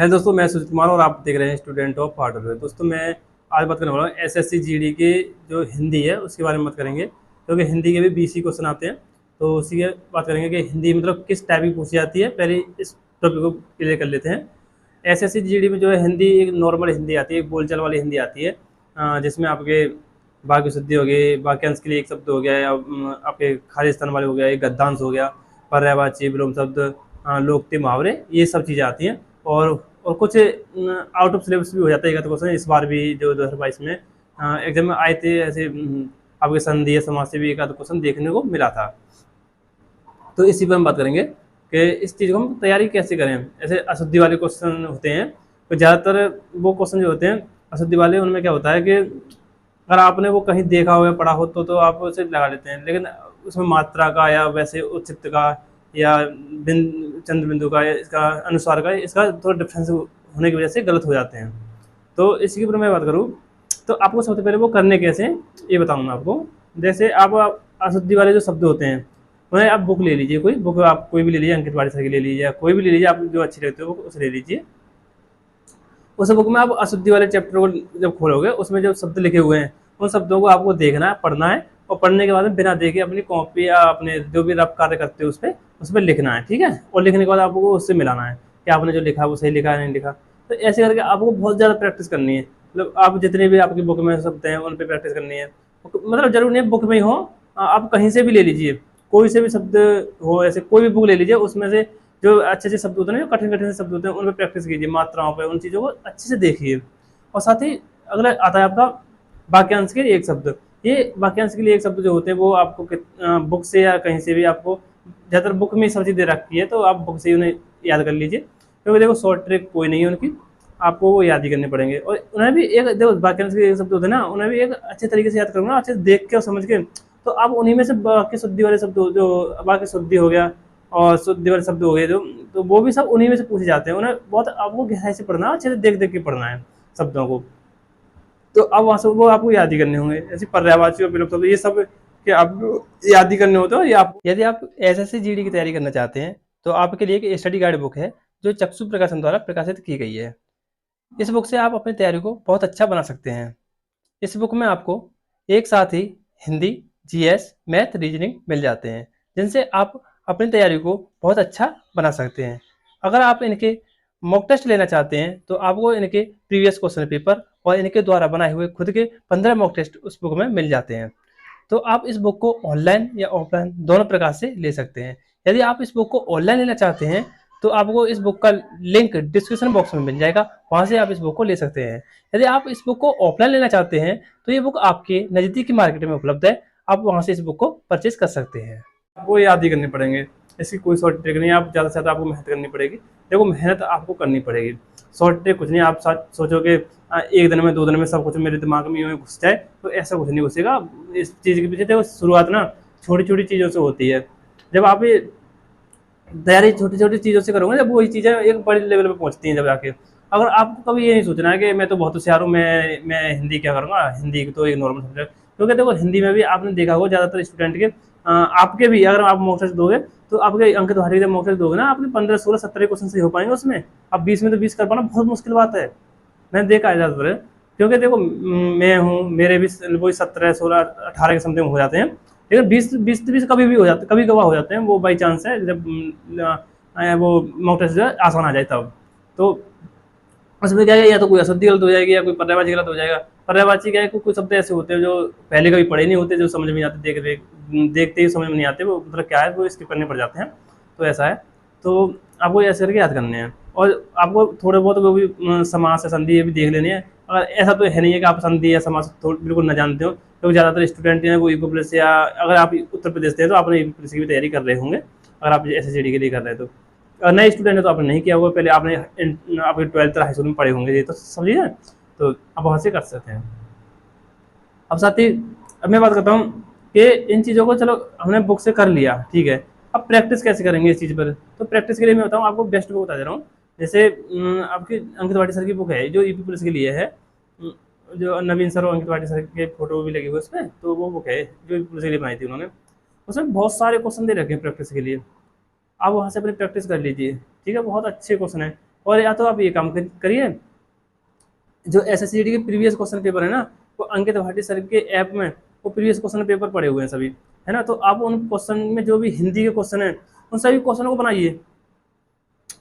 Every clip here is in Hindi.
हेलो दोस्तों, मैं सुजीत कुमार और आप देख रहे हैं स्टूडेंट ऑफ हार्डवेयर। दोस्तों, मैं आज बात करने वाला हूँ एसएससी जीडी के जो हिंदी है उसके बारे में बात करेंगे, क्योंकि हिंदी के भी 20 क्वेश्चन आते हैं। तो उसी के बात करेंगे कि हिंदी मतलब किस टाइप की पूछी जाती है। पहले इस टॉपिक को क्लियर कर लेते हैं। एसएससी जीडी में जो है हिंदी एक नॉर्मल हिंदी आती है, एक बोलचाल वाली हिंदी आती है, जिसमें आपके वाक्य शुद्धि हो गई, वाक्यांश के लिए एक शब्द हो गया, या आपके खाली स्थान वाले हो गया, एक गद्यांश हो गया, पर्यायवाची, विलोम शब्द, लोकोक्ति, मुहावरे, ये सब चीज़ें आती हैं। और कुछ आउट ऑफ सिलेबस भी हो जाता है एक क्वेश्चन। इस बार भी जो 2022 में एग्जाम में आए थे ऐसे, आपके संधि या समाज से भी एक आध क्वेश्चन देखने को मिला था। तो इसी पर हम बात करेंगे कि इस चीज़ को हम तैयारी कैसे करें। ऐसे अशुद्धि वाले क्वेश्चन होते हैं, तो ज़्यादातर वो क्वेश्चन जो होते हैं अशुद्धि वाले, उनमें क्या होता है कि अगर आपने वो कहीं देखा हो या पढ़ा हो तो आप उसे लगा लेते हैं, लेकिन उसमें मात्रा का या वैसे उच्चित का या चंद्र बिंदु का, इसका अनुसार का, इसका थोड़ा डिफरेंस होने की वजह से गलत हो जाते हैं। तो इसी के ऊपर मैं बात करूँ तो आपको सबसे पहले वो करने कैसे ये बताऊँगा आपको। जैसे आप अशुद्धि वाले जो शब्द होते हैं उन्हें आप बुक ले लीजिए, कोई बुक आप कोई भी ले लीजिए, अंकित वाणी सर की ले लीजिए, या कोई भी ले लीजिए, आप जो अच्छी लगती हो उसे ले लीजिए। उस बुक में आप अशुद्धि वाले चैप्टर को जब खोलोगे, उसमें जो शब्द लिखे हुए हैं उन शब्दों को आपको देखना है, पढ़ना है, और पढ़ने के बाद बिना देखे अपनी कॉपी या अपने जो भी आप कार्य करते हो उस पर लिखना है, ठीक है। और लिखने के बाद आपको उससे मिलाना है कि आपने जो लिखा है वो सही लिखा है नहीं लिखा। तो ऐसे करके आपको बहुत ज़्यादा प्रैक्टिस करनी है। मतलब आप जितने भी आपकी बुक में शब्द हैं उन पर प्रैक्टिस करनी है। मतलब जरूर नहीं बुक में ही हो, आप कहीं से भी ले लीजिए, कोई से भी शब्द हो, ऐसे कोई भी बुक ले लीजिए, उसमें से जो अच्छे अच्छे शब्द होते हैं, जो कठिन कठिन शब्द होते हैं, उन पर प्रैक्टिस कीजिए, मात्राओं पर, उन चीज़ों को अच्छे से देखिए। और साथ ही अगला आता है आपका वाक्यांश के लिए एक शब्द। ये वाक्यांश के लिए एक शब्द जो होते हैं वो आपको बुक से या कहीं से भी, आपको ज़्यादातर बुक में सब चीज़ दे रखी है, तो आप बुक से ही उन्हें याद कर लीजिए, क्योंकि देखो शॉर्ट ट्रिक कोई नहीं है उनकी, आपको वो याद ही करने पड़ेंगे। और उन्हें भी एक देखो वाक्यांश के एक शब्द होते हैं ना, उन्हें भी एक अच्छे तरीके से याद करूँगा, अच्छे से देख के और समझ के, तो आप उन्हीं में से वाक्य शुद्धि वाले शब्द, जो वाक्य शुद्धि हो गया और शुद्धि वाले शब्द हो गए जो, तो वो भी सब उन्हीं में से पूछे जाते हैं। उन्हें बहुत आपको गहराई से पढ़ना, अच्छे से देख देख के पढ़ना है शब्दों को, तो अब वहाँ से वो आपको याद ही करने होंगे। ऐसे पर्यायवाची और विलोम शब्द ये सब कि आपको याद ही करने होते हो। या आप यदि आप एसएससी जीडी की तैयारी करना चाहते हैं तो आपके लिए एक स्टडी गाइड बुक है जो चक्षु प्रकाशन द्वारा प्रकाशित की गई है। इस बुक से आप अपनी तैयारी को बहुत अच्छा बना सकते हैं। इस बुक में आपको एक साथ ही हिंदी, जीएस, मैथ, रीजनिंग मिल जाते हैं, जिनसे आप अपनी तैयारी को बहुत अच्छा बना सकते हैं। अगर आप इनके मॉक टेस्ट लेना चाहते हैं तो आपको इनके प्रीवियस क्वेश्चन पेपर और इनके द्वारा बनाए हुए खुद के 15 मॉक टेस्ट उस बुक में मिल जाते हैं। तो आप इस बुक को ऑनलाइन या ऑफलाइन दोनों प्रकार से ले सकते हैं। यदि आप इस बुक को ऑनलाइन लेना चाहते हैं तो आपको इस बुक का लिंक डिस्क्रिप्शन बॉक्स में मिल जाएगा, वहाँ से आप इस बुक को ले सकते हैं। यदि आप इस बुक को ऑफलाइन लेना चाहते हैं तो ये बुक आपके नज़दीकी मार्केट में उपलब्ध है, आप वहाँ से इस बुक को परचेज कर सकते हैं। आपको याद ही करने पड़ेंगे, इसकी कोई शॉर्ट ट्रिक नहीं है। आप ज़्यादा से ज़्यादा आपको मेहनत करनी पड़ेगी। देखो मेहनत आपको करनी पड़ेगी, शॉर्ट ट्रिक कुछ नहीं। आप सोचो कि एक दिन में 2 दिन में सब कुछ मेरे दिमाग में यूँ घुस जाए, तो ऐसा कुछ नहीं घुसेगा। इस चीज़ के पीछे देखो शुरुआत ना छोटी छोटी चीज़ों से होती है। जब आप ये तैयारी छोटी छोटी चीज़ों से करोगे, जब वही चीज़ें एक बड़े लेवल पे पहुंचती हैं जब जाके। अगर आपको कभी ये नहीं सोचना है कि मैं तो बहुत होशियार हूँ, मैं हिंदी क्या करूँगा, हिंदी तो एक नॉर्मल सब्जेक्ट। क्योंकि देखो हिंदी में भी आपने देखा होगा ज़्यादातर स्टूडेंट के आपके भी, अगर आप मॉक टेस्ट दोगे तो आपके अंक तुम्हारे जब मॉक टेस्ट दोगे ना, आपके 15, 16, 17 क्वेश्चन से हो पाएंगे उसमें। अब 20 में तो 20 कर पाना बहुत मुश्किल बात है, मैंने देखा है ज़्यादातर। क्योंकि देखो मैं हूँ, मेरे भी वही 17, 16, 18 के समथिंग हो जाते हैं, लेकिन 20 कभी भी हो जाते, कभी कभार हो जाते हैं, वो बाई चांस है जब वो मॉक टेस्ट जो है आसान आ जाए तब। तो उसमें क्या है, या तो कोई अशुद्धि गलत हो जाएगी या कोई पर्यायवाची गलत हो जाएगा। पर्यायवाची क्या है, कुछ शब्द ऐसे होते हैं जो पहले कभी पढ़े नहीं होते, जो समझ में नहीं आते, देखते ही समझ में नहीं आते, वो मतलब क्या है वो स्किप करने पड़ जाते हैं। तो ऐसा है, तो आपको ऐसे करके याद करने हैं। और आपको थोड़े बहुत वो भी समास या संधि ये भी देख लेने हैं। अगर ऐसा तो है नहीं है कि आप संधि या समास बिल्कुल न जानते हो, क्योंकि ज़्यादातर स्टूडेंट हैं वो यूपी पुलिस, या अगर आप उत्तर प्रदेश से हैं तो आपने यूपी पुलिस की भी तैयारी कर रहे होंगे, अगर आप एसएससी के लिए कर रहे हैं तो। नए स्टूडेंट है तो आपने नहीं किया होगा, पहले आपने आपके 12th हाई स्कूल में पढ़े होंगे, ये तो समझिए। तो आप वहाँ से कर सकते हैं। अब साथ ही अब मैं बात करता हूँ कि इन चीज़ों को चलो हमने बुक से कर लिया, ठीक है, अब प्रैक्टिस कैसे करेंगे इस चीज़ पर। तो प्रैक्टिस के लिए मैं बताऊँ आपको, बेस्ट बुक बता दे रहा हूँ। जैसे आपकी अंकित वाटी सर की बुक है जो यूपी पुलिस के लिए है, जो नवीन सर और अंकित वाटी सर के फोटो भी लगे हुए उसमें, तो वो बुक है जो यूपी पुलिस के लिए बनाई थी उन्होंने। उसमें बहुत सारे क्वेश्चन दे रखे हैं प्रैक्टिस के लिए, आप वहाँ से अपनी प्रैक्टिस कर लीजिए, ठीक है। बहुत अच्छे क्वेश्चन है, और या तो आप ये काम करिए, जो SSCGD के प्रीवियस क्वेश्चन पेपर है ना, वो अंकित भाटी सर के ऐप में वो प्रीवियस क्वेश्चन पेपर पड़े हुए हैं सभी, है ना। तो आप उन क्वेश्चन में जो भी हिंदी के क्वेश्चन हैं उन सभी क्वेश्चनों को बनाइए,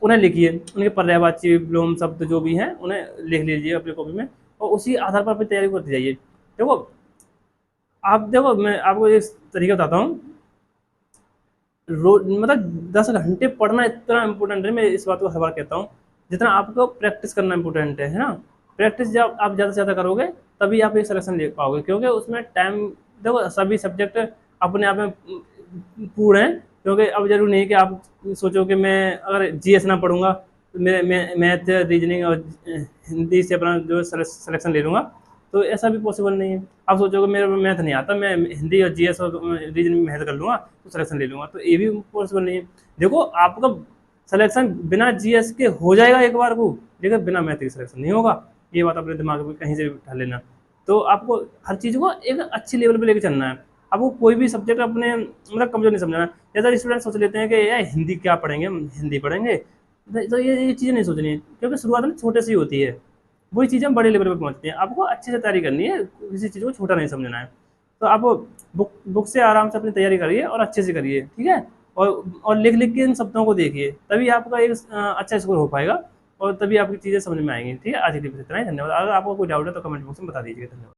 उन्हें लिखिए, उनके पर्यायवाची विलोम शब्द जो भी हैं उन्हें लिख लीजिए अपनी कॉपी में, और उसी आधार पर अपनी तैयारी करते जाइए। देखो आप देखो, मैं आपको एक तरीका बताता हूँ, रोज मतलब 10 घंटे पढ़ना इतना इम्पोर्टेंट है, मैं इस बात को हर बार कहता हूँ, जितना आपको प्रैक्टिस करना इम्पोर्टेंट है ना। प्रैक्टिस जब आप ज़्यादा से ज़्यादा करोगे तभी आप एक सिलेक्शन ले पाओगे, क्योंकि उसमें टाइम, देखो सभी सब्जेक्ट अपने आप में पूर्ण हैं, क्योंकि अब जरूरी नहीं कि आप सोचो कि मैं अगर GS ना पढ़ूंगा तो मैं मैथ, रीजनिंग और हिंदी से अपना जो सिलेक्शन ले लूँगा, तो ऐसा भी पॉसिबल नहीं है। आप सोचोगे मेरे मैथ नहीं आता, मैं हिंदी और GS और रीजनिंग में मेहनत कर लूँगा तो सिलेक्शन ले लूँगा, तो ये भी पॉसिबल नहीं है। देखो आपका सिलेक्शन बिना GS के हो जाएगा एक बार को, लेकिन बिना मैथ के सिलेक्शन नहीं होगा, ये बात अपने दिमाग में कहीं से भी उठा लेना। तो आपको हर चीज़ को एक अच्छी लेवल पे लेके चलना है, आपको कोई भी सब्जेक्ट अपने मतलब कमजोर नहीं समझना है। जैसा स्टूडेंट सोच लेते हैं कि यार हिंदी क्या पढ़ेंगे, हम हिंदी पढ़ेंगे, तो ये चीज़ें नहीं सोचनी है, क्योंकि शुरुआत में छोटे से ही होती है, वही चीज़ें बड़े लेवल पे पहुंचती हैं। आपको अच्छे से तैयारी करनी है, किसी चीज़ को छोटा नहीं समझना है। तो आप बुक से आराम से अपनी तैयारी करिए और अच्छे से करिए, ठीक है। और लिख लिख के इन शब्दों को देखिए, तभी आपका एक अच्छा स्कोर हो पाएगा और तभी आपकी चीज़ें समझ में आएंगी, ठीक है। आज की टिप्स इतना ही, धन्यवाद। अगर आपको कोई डाउट है तो कमेंट बॉक्स में बता दीजिएगा। धन्यवाद।